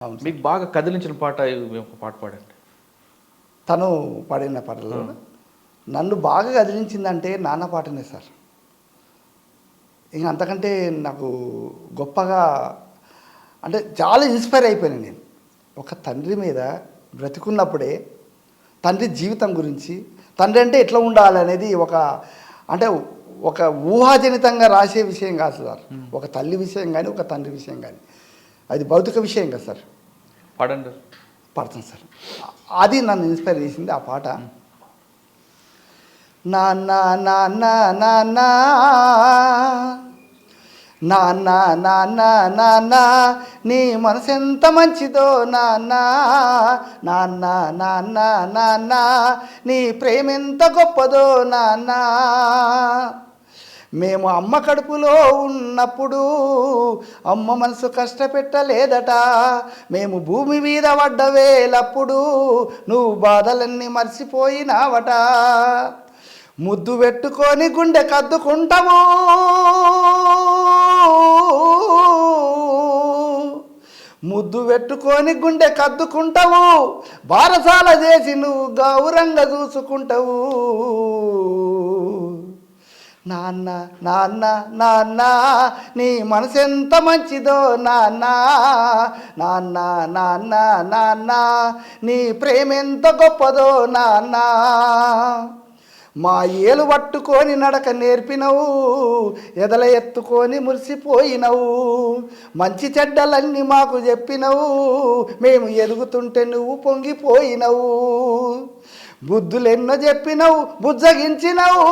అవును సార్. మీకు బాగా కదిలించిన పాట ఒక పాట పాడండి. తను పాడిన పాటల్లో నన్ను బాగా కదిలించిందంటే నాన్న పాటనే సార్. ఇంక అంతకంటే నాకు గొప్పగా అంటే చాలా ఇన్స్పైర్ అయిపోయాను నేను. ఒక తండ్రి మీద బ్రతికున్నప్పుడే తండ్రి జీవితం గురించి, తండ్రి అంటే ఎట్లా ఉండాలనేది అంటే ఒక ఊహాజనితంగా రాసే విషయం కాదు సార్. ఒక తల్లి విషయం కానీ, ఒక తండ్రి విషయం కానీ, అది భౌతిక విషయం కదా సార్. పాడండి. పడతాను సార్. అది నన్ను ఇన్స్పైర్ చేసింది ఆ పాట. నాన్న నాన్న నాన్న నాన్న నాన్న నాన్న నీ మనసు ఎంత మంచిదో నాన్న, నాన్న నాన్న నాన్న నీ ప్రేమ ఎంత గొప్పదో నాన్న. మేము అమ్మ కడుపులో ఉన్నప్పుడు అమ్మ మనసు కష్టపెట్టలేదట, మేము భూమి మీద పడ్డ వేలప్పుడు నువ్వు బాధలన్నీ మర్చిపోయినావట. ముద్దు పెట్టుకొని గుండె కద్దుకుంటాము, ముద్దు పెట్టుకొని గుండె కద్దుకుంటావు, బారసాల చేసి నువ్వు గౌరంగా చూసుకుంటావు. నాన్న నాన్న నాన్న నీ మనసు ఎంత మంచిదో నాన్న, నాన్న నాన్న నాన్న నీ ప్రేమ ఎంత గొప్పదో నాన్న. మా ఏలు పట్టుకొని నడక నేర్పినవు, ఎదల ఎత్తుకొని మురిసిపోయినవు, మంచి చెడ్డలన్నీ మాకు చెప్పినవు, మేము ఎదుగుతుంటే నువ్వు పొంగిపోయినవు. బుద్ధులెన్నో చెప్పినవు, బుజ్జగించినవు,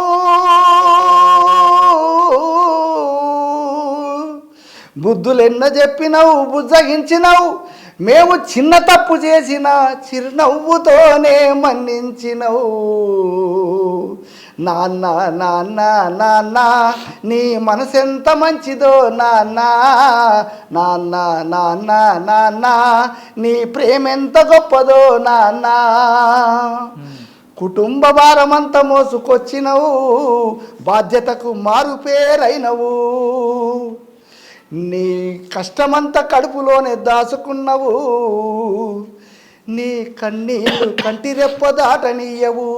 బుద్ధులెన్నో చెప్పినవు, బుజ్జగించినవు, మేము చిన్న తప్పు చేసిన చిరునవ్వుతోనే మన్నించినవు. నాన్న నాన్న నాన్న నీ మనసెంత మంచిదో నాన్న, నాన్న నాన్న నాన్న నీ ప్రేమ ఎంత గొప్పదో నాన్న. కుటుంబ భారమంతా మోసుకొచ్చినవు, బాధ్యతకు మారు పేరైనవు, నీ కష్టమంతా కడుపులోనే దాచుకున్నవు, నీ కన్నీళ్ళు కంటి రెప్ప దాటనీయవు.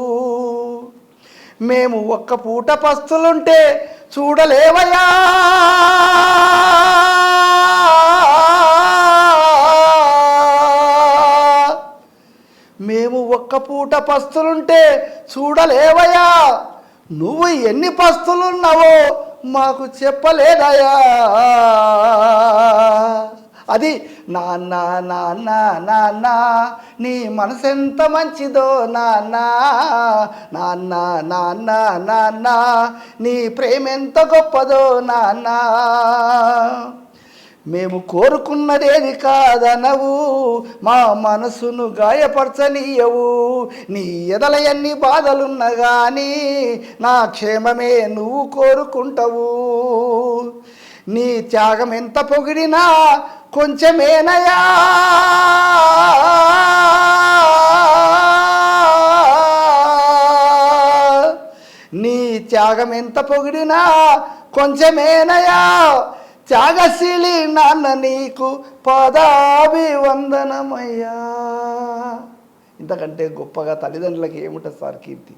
మేము ఒక్క పూట పస్తులుంటే చూడలేవయా, మేము ఒక్క పూట పస్తులుంటే చూడలేవయా, నువ్వు ఎన్ని పస్తులున్నావో మాకు చెప్పలేదయా. అది నాన్న నాన్న నాన్న నీ మనసెంత మంచిదో నాన్న, నాన్న నాన్న నాన్న నీ ప్రేమ ఎంత గొప్పదో నాన్న. మేము కోరుకున్నదేది కాదనవు, మా మనసును గాయపరచనీయవు, నీ ఎదల ఎన్ని బాధలున్నా కానీ నా క్షేమమే నువ్వు కోరుకుంటావు. నీ త్యాగం ఎంత పొగిడినా కొంచెమేనయా, నీ త్యాగం ఎంత పొగిడినా కొంచెమేనయా, త్యాగశీలి నాన్న నీకు పాదాభివందనమయ్యా. ఇంతకంటే గొప్పగా తల్లిదండ్రులకి ఏముంటుంది సార్ కీర్తి.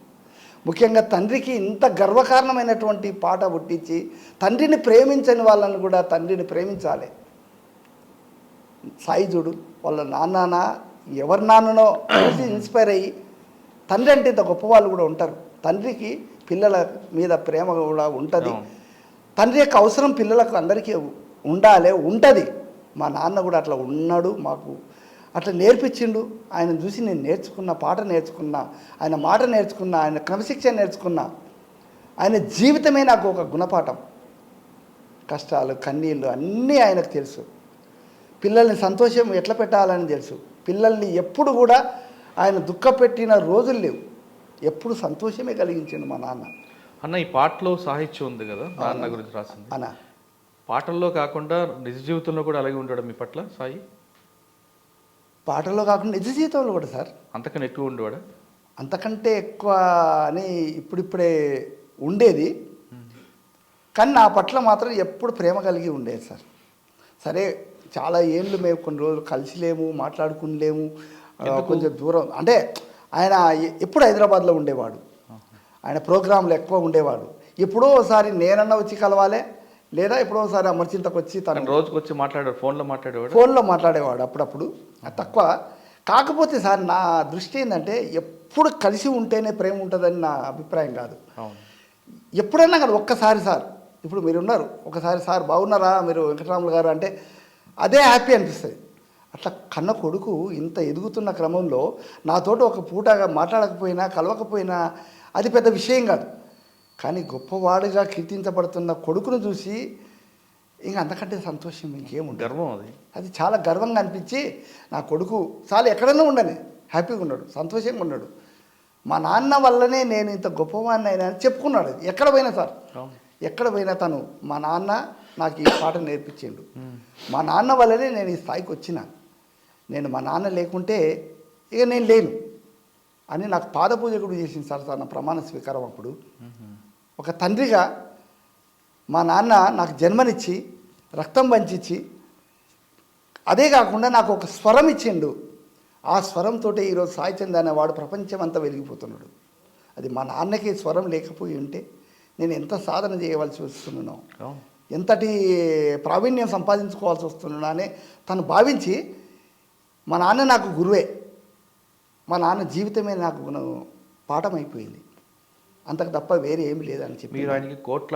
ముఖ్యంగా తండ్రికి ఇంత గర్వకారణమైనటువంటి పాట పుట్టించి తండ్రిని ప్రేమించని వాళ్ళని కూడా తండ్రిని ప్రేమించాలి. సాయి చూడు వాళ్ళ నాన్న ఎవరి నాన్ననో చూసి ఇన్స్పైర్ అయ్యి తండ్రి అంటే ఇంత గొప్ప వాళ్ళు కూడా ఉంటారు. తండ్రికి పిల్లల మీద ప్రేమ కూడా ఉంటుంది. తండ్రి యొక్క అవసరం పిల్లలకు అందరికీ ఉంటుంది. మా నాన్న కూడా అట్లా ఉన్నాడు, మాకు అట్లా నేర్పించిండు. ఆయన చూసి నేను నేర్చుకున్న పాట నేర్చుకున్నా, ఆయన మాట నేర్చుకున్నా, ఆయన క్రమశిక్షణ నేర్చుకున్నా. ఆయన జీవితమే నాకు ఒక గుణపాఠం. కష్టాలు కన్నీళ్ళు అన్నీ ఆయనకు తెలుసు. పిల్లల్ని సంతోషం ఎట్లా పెట్టాలని తెలుసు. పిల్లల్ని ఎప్పుడు కూడా ఆయన దుఃఖపెట్టిన రోజులు లేవు, ఎప్పుడు సంతోషమే కలిగించిండు మా నాన్న. అన్న ఈ పాటలో సాహిత్యం ఉంది కదా, నాన్న గురించి రాసింది అన్న. పాటల్లో కాకుండా నిజ జీవితంలో కూడా అలాగే ఉంటాడు మీ పట్ల సాయి? పాటల్లో కాకుండా నిజ జీవితంలో కూడా సార్ అంతకన్నా ఎక్కువ ఉండేవాడా? అంతకంటే ఎక్కువ అని ఇప్పుడిప్పుడే ఉండేది, కానీ నా పట్ల మాత్రం ఎప్పుడు ప్రేమ కలిగి ఉండేది సార్. సరే చాలా ఏళ్ళు మేము కొన్ని రోజులు కలిసి లేము, మాట్లాడుకునిలేము, కొంచెం దూరం. అంటే ఆయన ఎప్పుడు హైదరాబాద్లో ఉండేవాడు, ఆయన ప్రోగ్రాంలు ఎక్కువ ఉండేవాడు. ఎప్పుడో ఒకసారి నేనన్నా వచ్చి కలవాలే, లేదా ఎప్పుడో ఒకసారి అమర్చింతకు వచ్చి తను రోజుకి వచ్చి మాట్లాడారు, ఫోన్లో మాట్లాడేవాడు అప్పుడప్పుడు, తక్కువ. కాకపోతే సార్ నా దృష్టి ఏంటంటే ఎప్పుడు కలిసి ఉంటేనే ప్రేమ ఉంటుందని నా అభిప్రాయం కాదు. ఎప్పుడన్నా కానీ ఒక్కసారి సార్, ఇప్పుడు మీరు ఉన్నారు, ఒకసారి సార్ బాగున్నారా మీరు వెంకటరాములు గారు అంటే అదే హ్యాపీ అనిపిస్తుంది. అట్లా కన్న కొడుకు ఇంత ఎదుగుతున్న క్రమంలో నాతోటి ఒక పూటగా మాట్లాడకపోయినా కలవకపోయినా అది పెద్ద విషయం కాదు. కానీ గొప్పవాడుగా కీర్తించబడుతున్న కొడుకును చూసి ఇంకా అంతకంటే సంతోషం ఇంకేముంది, గర్వం అది చాలా గర్వంగా అనిపించి నా కొడుకు చాలా ఎక్కడైనా ఉండని హ్యాపీగా ఉన్నాడు, సంతోషంగా ఉన్నాడు. మా నాన్న వల్లనే నేను ఇంత గొప్పవాడిని అయినా అని చెప్పుకున్నాడు. అది ఎక్కడ పోయినా సార్, ఎక్కడ పోయినా తను మా నాన్న నాకు ఈ పాట నేర్పించిండు, మా నాన్న వల్లనే నేను ఈ స్థాయికి వచ్చిన, నేను మా నాన్న లేకుంటే ఇక నేను లేను అని నాకు పాదపూజ కూడా చేసింది సార్. నా ప్రమాణ స్వీకారం అప్పుడు ఒక తండ్రిగా మా నాన్న నాకు జన్మనిచ్చి రక్తం పంచిచ్చి, అదే కాకుండా నాకు ఒక స్వరం ఇచ్చిండు. ఆ స్వరంతో ఈరోజు సాయి చంద్ అనేవాడు ప్రపంచం అంతా వెలిగిపోతున్నాడు. అది మా నాన్నకి స్వరం లేకపోయి ఉంటే నేను ఎంత సాధన చేయవలసి వస్తున్నానో, ఎంతటి ప్రావీణ్యం సంపాదించుకోవాల్సి వస్తున్నానో అని తను భావించి, మా నాన్న నాకు గురువే, మా నాన్న జీవితమే నాకు పాఠం అయిపోయింది, అంతకు తప్ప వేరే ఏమి లేదని చెప్పి మీరు ఆయనకి కోట్ల